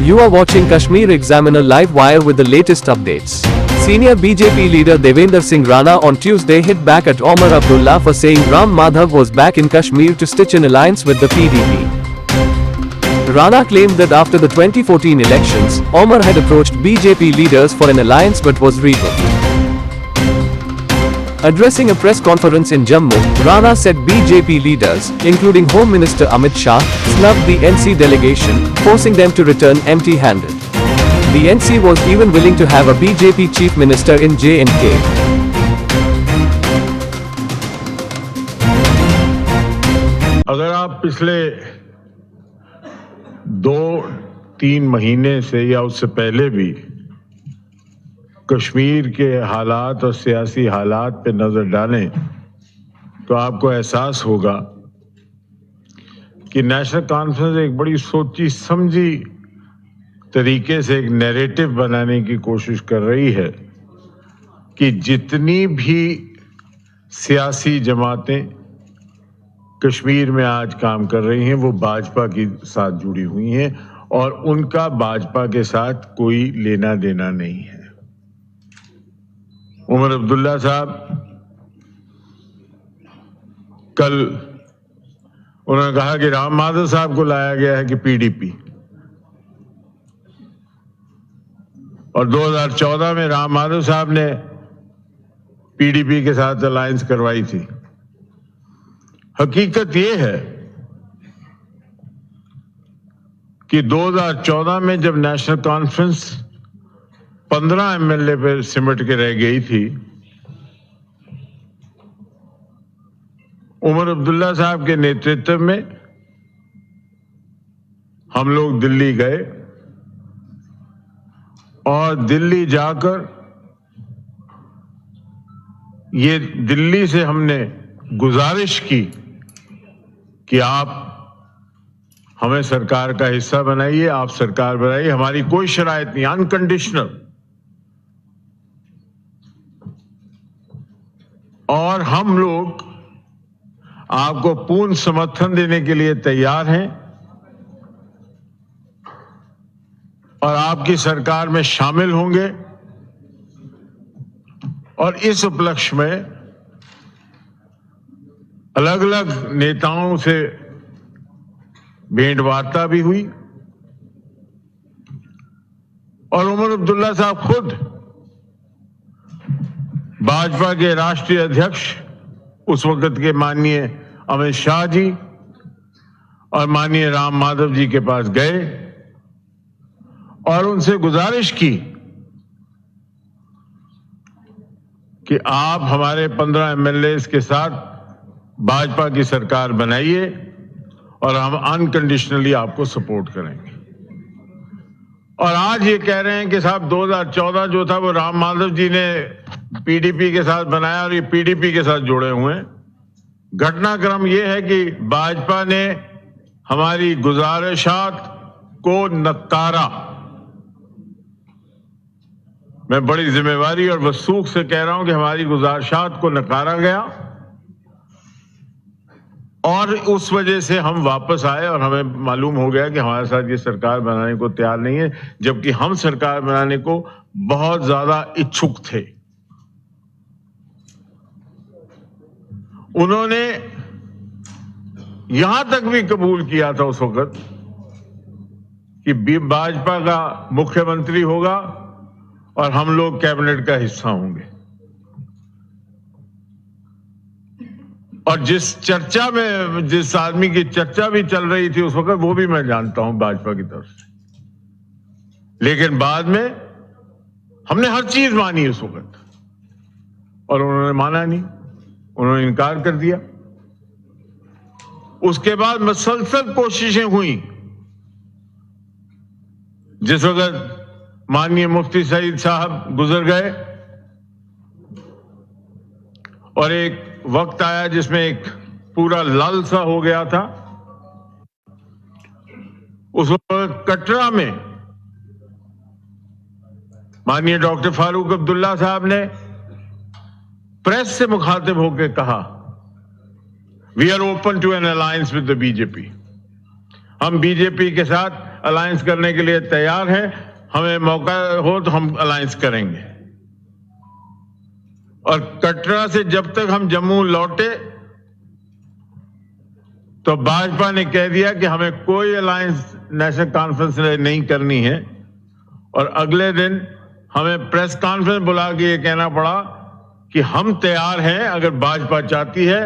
You are watching Kashmir Examiner Live Wire with the latest updates. Senior BJP leader Devendra Singh Rana on Tuesday hit back at Omar Abdullah for saying Ram Madhav was back in Kashmir to stitch an alliance with the PDP. Rana claimed that after the 2014 elections, Omar had approached BJP leaders for an alliance but was revoked. Addressing a press conference in Jammu, Rana said BJP leaders, including Home Minister Amit Shah, snubbed the NC delegation, forcing them to return empty-handed. The NC was even willing to have a BJP chief minister in J&K. अगर आप पिछले 2-3 महीने से या उससे पहले भी कश्मीर के हालात और सियासी हालात पे नजर डालें तो आपको एहसास होगा कि नेशनल कॉन्फ्रेंस एक बड़ी सोची समझी तरीके से एक नैरेटिव बनाने की कोशिश कर रही है कि जितनी भी सियासी जमातें कश्मीर में आज काम कर रही हैं वो भाजपा के साथ जुड़ी हुई हैं और उनका भाजपा के साथ कोई लेना देना नहीं है। उमर अब्दुल्ला साहब कल उन्होंने कहा कि राम माधव साहब को लाया गया है कि पीडीपी, और 2014 में राम माधव साहब ने पीडीपी के साथ अलायंस करवाई थी। हकीकत यह है कि 2014 में जब नेशनल कॉन्फ्रेंस 15 एमएलए पे सिमट के रह गई थी, उमर अब्दुल्ला साहब के नेतृत्व में हम लोग दिल्ली गए और दिल्ली जाकर ये दिल्ली से हमने गुजारिश की कि आप हमें सरकार का हिस्सा बनाइए, आप सरकार बनाइए, हमारी कोई शराइत नहीं, अनकंडीशनल। और हम लोग आपको पूर्ण समर्थन देने के लिए तैयार हैं और आपकी सरकार में शामिल होंगे। और इस उपलक्ष्य में अलग अलग नेताओं से भेंट वार्ता भी हुई और उमर अब्दुल्ला साहब खुद भाजपा के राष्ट्रीय अध्यक्ष उस वक्त के माननीय अमित शाह जी और माननीय राम माधव जी के पास गए और उनसे गुजारिश की कि आप हमारे 15 एमएलए के साथ भाजपा की सरकार बनाइए और हम अनकंडीशनली आपको सपोर्ट करेंगे। और आज ये कह रहे हैं कि साहब 2014 जो था वो राम माधव जी ने पीडीपी के साथ बनाया और ये पीडीपी के साथ जुड़े हुए हैं। घटनाक्रम ये है कि भाजपा ने हमारी गुजारिशात को नकारा। मैं बड़ी जिम्मेवारी और वसूख से कह रहा हूं कि हमारी गुजारिशात को नकारा गया और उस वजह से हम वापस आए और हमें मालूम हो गया कि हमारे साथ ये सरकार बनाने को तैयार नहीं है, जबकि हम सरकार बनाने को बहुत ज्यादा इच्छुक थे। उन्होंने यहां तक भी कबूल किया था उस वक्त कि भाजपा का मुख्यमंत्री होगा और हम लोग कैबिनेट का हिस्सा होंगे। और जिस चर्चा में, जिस आदमी की चर्चा भी चल रही थी उस वक्त, वो भी मैं जानता हूं भाजपा की तरफ से, लेकिन बाद में हमने हर चीज मानी उस वक्त और उन्होंने माना नहीं, उन्होंने इनकार कर दिया। उसके बाद मुसलसल कोशिशें हुई। जिस वक्त माननीय मुफ्ती सईद साहब गुजर गए और एक वक्त आया जिसमें एक पूरा लाल सा हो गया था, उस वक्त कटरा में माननीय डॉक्टर फारूक अब्दुल्ला साहब ने प्रेस से मुखातिब होकर कहा, we are open to an alliance with the BJP. हम बीजेपी के साथ अलायंस करने के लिए तैयार हैं। हमें मौका हो तो हम अलायंस करेंगे। और कटरा से जब तक हम जम्मू लौटे तो भाजपा ने कह दिया कि हमें कोई अलायंस नेशनल कॉन्फ्रेंस नहीं करनी है। और अगले दिन हमें प्रेस कॉन्फ्रेंस बुला के ये कहना पड़ा कि हम तैयार हैं, अगर भाजपा चाहती है।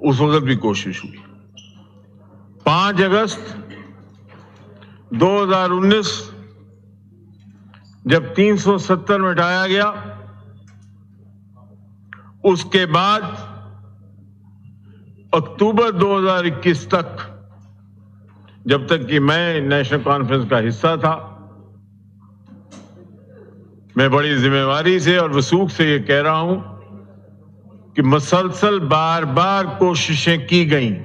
उस वक्त भी कोशिश हुई। 5 अगस्त 2019 जब 370 मिटाया गया, उसके बाद अक्टूबर 2021 तक, जब तक कि मैं नेशनल कॉन्फ्रेंस का हिस्सा था, मैं बड़ी जिम्मेवारी से और वसूख से ये कह रहा हूं कि मुसलसल बार बार कोशिशें की गईं,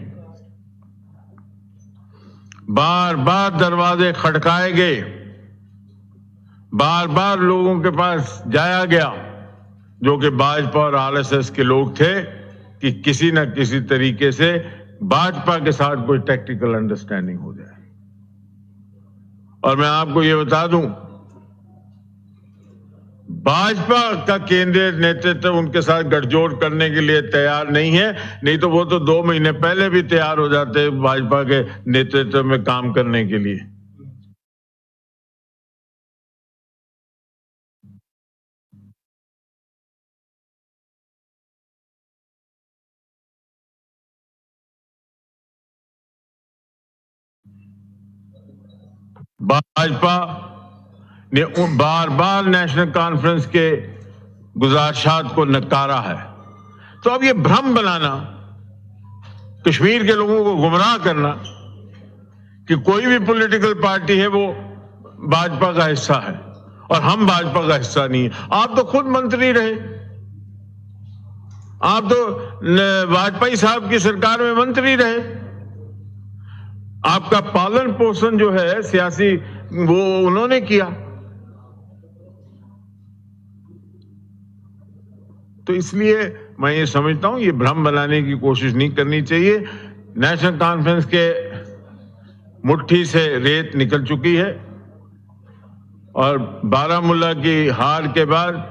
बार बार दरवाजे खटकाए गए, बार बार लोगों के पास जाया गया जो कि भाजपा और आरएसएस के लोग थे कि किसी न किसी तरीके से भाजपा के साथ कोई टेक्निकल अंडरस्टैंडिंग हो जाए। और मैं आपको ये बता दूं, भाजपा का केंद्रीय नेतृत्व उनके साथ गठजोड़ करने के लिए तैयार नहीं है। नहीं तो वो तो 2 महीने पहले भी तैयार हो जाते भाजपा के नेतृत्व में काम करने के लिए। भाजपा ने बार बार नेशनल कॉन्फ्रेंस के गुजारिशात को नकारा है। तो अब ये भ्रम बनाना, कश्मीर के लोगों को गुमराह करना कि कोई भी पॉलिटिकल पार्टी है वो भाजपा का हिस्सा है और हम भाजपा का हिस्सा नहीं है। आप तो खुद मंत्री रहे, आप तो वाजपेयी साहब की सरकार में मंत्री रहे। आपका पालन पोषण जो है सियासी, वो उन्होंने किया। तो इसलिए मैं ये समझता हूं ये भ्रम बनाने की कोशिश नहीं करनी चाहिए। नेशनल कॉन्फ्रेंस के मुट्ठी से रेत निकल चुकी है और बारामूला की हार के बाद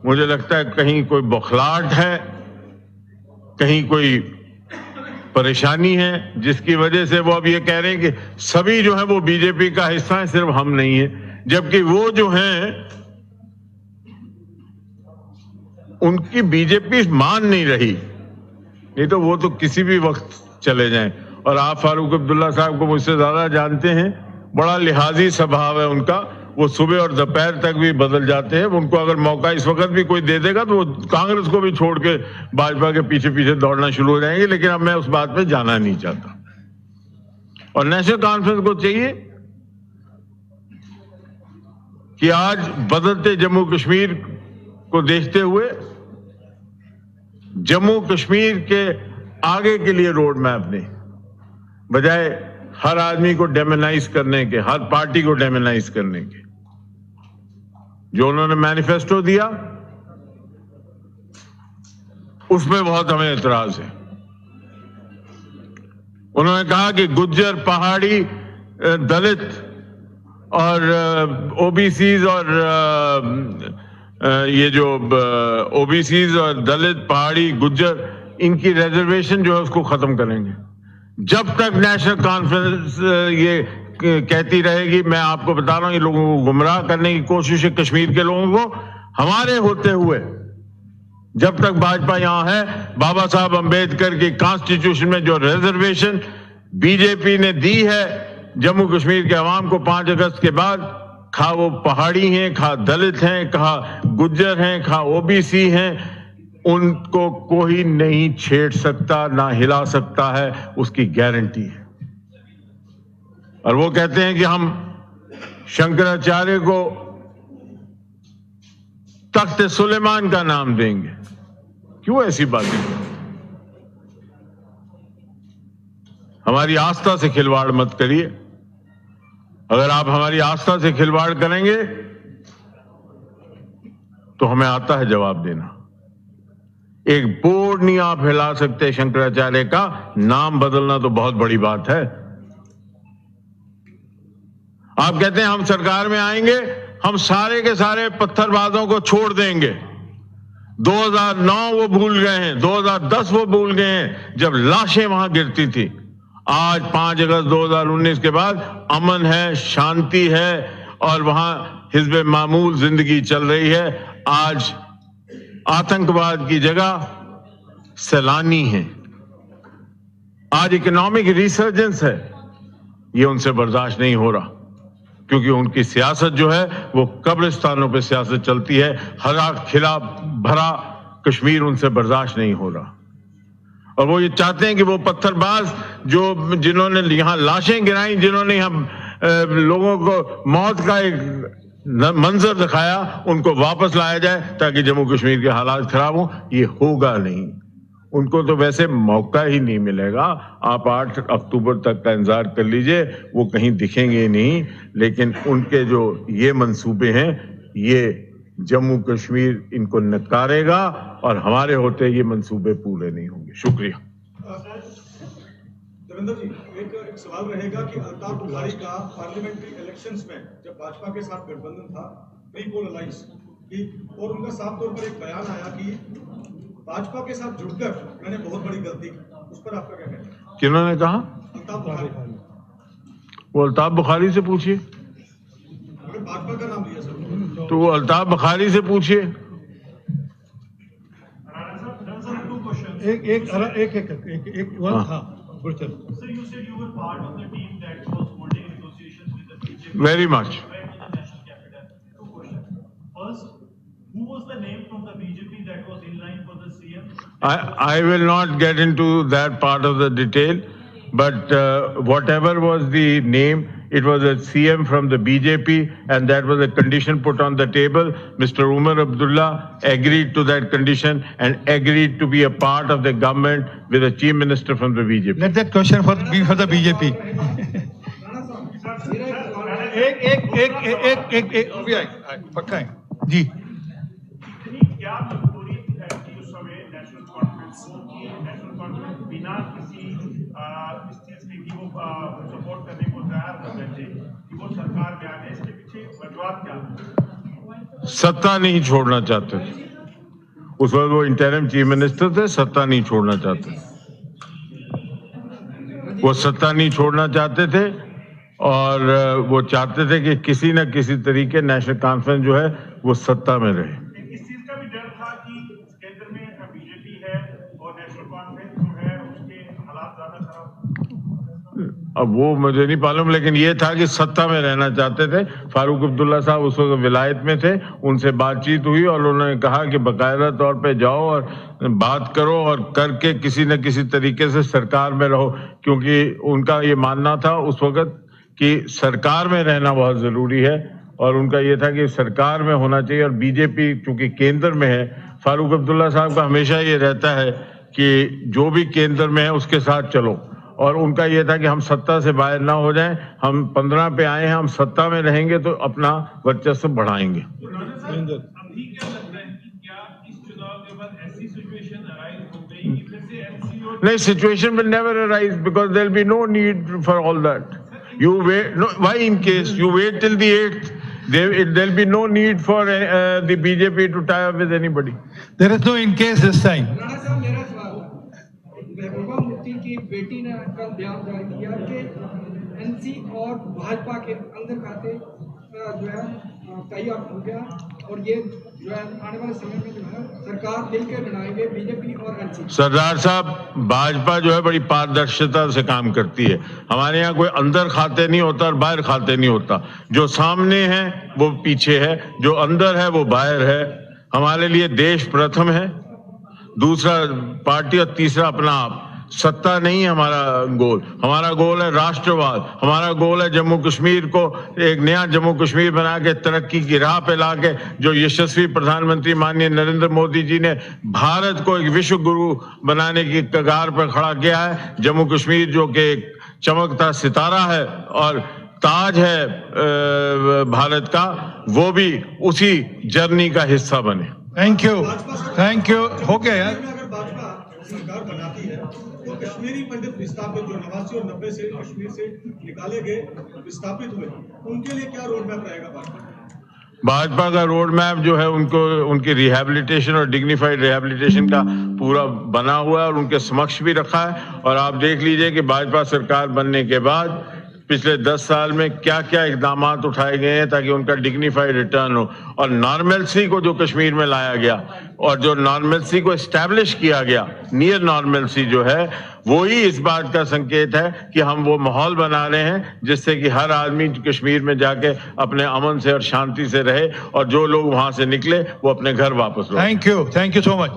मुझे लगता है कहीं कोई बौखलाहट है, कहीं कोई परेशानी है, जिसकी वजह से वो अब ये कह रहे हैं कि सभी जो है वो बीजेपी का हिस्सा है, सिर्फ हम नहीं है। जबकि वो जो हैं उनकी बीजेपी मान नहीं रही, नहीं तो वो तो किसी भी वक्त चले जाएं। और आप फारूक अब्दुल्ला साहब को मुझसे ज्यादा जानते हैं, बड़ा लिहाजी स्वभाव है उनका। वो सुबह और दोपहर तक भी बदल जाते हैं। उनको अगर मौका इस वक्त भी कोई दे देगा तो वो कांग्रेस को भी छोड़ के भाजपा के पीछे पीछे दौड़ना शुरू हो जाएंगे। लेकिन अब मैं उस बात पे जाना नहीं चाहता। और नेशनल कॉन्फ्रेंस को चाहिए कि आज बदलते जम्मू कश्मीर को देखते हुए जम्मू कश्मीर के आगे के लिए रोड मैप दें, बजाय हर आदमी को डेमोनाइज करने के, हर पार्टी को डेमोनाइज करने के। जो उन्होंने मैनिफेस्टो दिया उसमें बहुत हमें एतराज है। उन्होंने कहा कि गुज्जर, पहाड़ी, दलित और ओबीसीज और ये जो ओबीसीज और दलित, पहाड़ी, गुज्जर, इनकी रिजर्वेशन जो है उसको खत्म करेंगे। जब तक नेशनल कॉन्फ्रेंस ये कहती रहेगी, मैं आपको बता रहा हूं, ये लोगों को गुमराह करने की कोशिश है, कश्मीर के लोगों को, हमारे होते हुए जब तक भाजपा यहां है, बाबा साहब अंबेडकर की कॉन्स्टिट्यूशन में जो रिजर्वेशन बीजेपी ने दी है जम्मू कश्मीर के अवाम को 5 अगस्त के बाद, खा वो पहाड़ी हैं, खा दलित हैं, खा गुज्जर हैं, खा ओबीसी हैं, उनको कोई नहीं छेड़ सकता, ना हिला सकता है, उसकी गारंटी है। और वो कहते हैं कि हम शंकराचार्य को तख्त सुलेमान का नाम देंगे। क्यों ऐसी बातें? हमारी आस्था से खिलवाड़ मत करिए। अगर आप हमारी आस्था से खिलवाड़ करेंगे तो हमें आता है जवाब देना। एक बोर्ड नहीं आप हिला सकते शंकराचार्य का, नाम बदलना तो बहुत बड़ी बात है। आप कहते हैं हम सरकार में आएंगे, हम सारे के सारे पत्थरबाजों को छोड़ देंगे। 2009 वो भूल गए हैं, 2010 वो भूल गए हैं जब लाशें वहां गिरती थी। आज 5 अगस्त 2019 के बाद अमन है, शांति है और वहां हिज़्ब मामूल जिंदगी चल रही है। आज आतंकवाद की जगह सैलानी है, आज इकोनॉमिक रिसर्जेंस है। ये उनसे बर्दाश्त नहीं हो रहा, क्योंकि उनकी सियासत जो है वो कब्रिस्तानों पे सियासत चलती है। हरा खिला भरा कश्मीर उनसे बर्दाश्त नहीं हो रहा, और वो ये चाहते हैं कि वो पत्थरबाज जो जिन्होंने यहाँ लाशें गिराई, जिन्होंने यहाँ लोगों को मौत का एक मंजर दिखाया, उनको वापस लाया जाए ताकि जम्मू कश्मीर के हालात खराब हो। ये होगा नहीं, उनको तो वैसे मौका ही नहीं मिलेगा। आप 8 अक्टूबर तक का इंतजार कर लीजिए, वो कहीं दिखेंगे नहीं। लेकिन उनके जो ये मंसूबे हैं, ये जम्मू कश्मीर इनको नकारेगा और हमारे होते ये मंसूबे पूरे नहीं होंगे। शुक्रिया। देवेंद्र जी, एक सवाल रहेगा कि अल्ताफ बुखारी का पार्लियामेंट्री इलेक्शंस में जब भाजपा के साथ गठबंधन था, प्री पोल अलायंस की, और उनका साफ तौर पर एक बयान आया कि भाजपा के साथ जुड़कर मैंने बहुत बड़ी गलती की। उस पर आपका क्या कहना है? किन्होंने कहा? अल्ताफ बुखारी। वो अल्ताफ बुखारी से पूछिए। अगर भाजपा का नाम लिया सर तो वो अल्ताफ बुखारी से पूछिए। Very much. Who was the name from the BJP that was in line for the CM? I will not get into that part of the detail, but whatever was the name, it was a CM from the BJP, and that was a condition put on the table. Mr. Umar Abdullah agreed to that condition and agreed to be a part of the government with a chief minister from the BJP. Let that question be for the BJP. एक पक्का है जी। क्या मजबूरी है कि उस समय national conference बिना किसी इस चीज की वो सपोर्ट करने को तैयार कर रहे थे कि वो सरकार में आने, इसके पीछे वजूहत क्या? सत्ता नहीं छोड़ना चाहते थे। उस वक्त वो इंटरिम चीफ मिनिस्टर थे, सत्ता नहीं छोड़ना चाहते। वो सत्ता नहीं छोड़ना चाहते थे और वो चाहते थे कि किसी न किसी तरीके नेशनल कॉन्फ्रेंस जो है वो सत्ता में रहे। इस चीज का भी डर था कि केंद्र में बीजेपी है और नेशनल कॉन्फ्रेंस जो है उसके हालात ज्यादा खराब। अब वो मुझे नहीं मालूम, लेकिन ये था कि सत्ता में रहना चाहते थे। फारूक अब्दुल्ला साहब उस वक्त विलायत में थे, उनसे बातचीत हुई और उन्होंने कहा कि बाकायदा तौर पे जाओ और बात करो और करके किसी न किसी तरीके से सरकार में रहो, क्योंकि उनका ये मानना था उस वक्त कि सरकार में रहना बहुत जरूरी है और उनका ये था कि सरकार में होना चाहिए। और बीजेपी चूंकि केंद्र में है, फारूक अब्दुल्ला साहब का हमेशा ये रहता है कि जो भी केंद्र में है उसके साथ चलो, और उनका ये था कि हम सत्ता से बाहर ना हो जाएं। हम 15 पे आए हैं, हम सत्ता में रहेंगे तो अपना वर्चस्व बढ़ाएंगे। अभी क्या लगता है कि क्या इस चुनाव के बाद ऐसी सिचुएशन अराइज हो गई कि फिर से एमसीओ? नहीं, situation will never arise because there will be no need for all that. You wait. No, why in case you wait till the 8th? There'll be no need for the BJP to tie up with anybody. There is no in case this time. Rana साहब, मेरा सवाल, महबूबा मुफ्ती की बेटी ने कल बयान जारी किया कि एनसी और भाजपा के अंदर खाते जो है टाई अप हो गया और ये जो है आने वाले समय में जो है सरकार मिलकर बनाएंगे बीजेपी और एनसी। सरदार साहब, भाजपा जो है बड़ी पारदर्शिता से काम करती है। हमारे यहाँ कोई अंदर खाते नहीं होता और बाहर खाते नहीं होता। जो सामने है वो पीछे है, जो अंदर है वो बाहर है। हमारे लिए देश प्रथम है, दूसरा पार्टी और तीसरा अपना आप। सत्ता नहीं है हमारा गोल, हमारा गोल है राष्ट्रवाद। हमारा गोल है जम्मू कश्मीर को एक नया जम्मू कश्मीर बना के तरक्की की राह पे ला के, जो यशस्वी प्रधानमंत्री माननीय नरेंद्र मोदी जी ने भारत को एक विश्व गुरु बनाने की कगार पर खड़ा किया है। जम्मू कश्मीर जो कि एक चमकता सितारा है और ताज है भारत का, वो भी उसी जर्नी का हिस्सा बने। थैंक यू, हो गया यार। अगर भाजपा सरकार बनाती है तो कश्मीरी पंडित विस्थापित जो 89 और 90 से कश्मीर से निकाले गए विस्थापित हुए, उनके लिए क्या रोड मैप रहेगा भाजपा का रोड मैप जो है उनको उनकी रिहैबिलिटेशन और डिग्निफाइड रिहैबिलिटेशन का पूरा बना हुआ है और उनके समक्ष भी रखा है। और आप देख लीजिए कि भाजपा सरकार बनने के बाद पिछले 10 साल में क्या क्या इकदाम उठाए गए हैं ताकि उनका डिग्निफाइड रिटर्न हो। और नॉर्मलसी को जो कश्मीर में लाया गया और जो नॉर्मलसी को एस्टैब्लिश किया गया, नियर नॉर्मलसी जो है, वो ही इस बात का संकेत है कि हम वो माहौल बना रहे हैं जिससे कि हर आदमी कश्मीर में जाके अपने अमन से और शांति से रहे और जो लोग वहां से निकले वो अपने घर वापस लौटे। Thank you so much.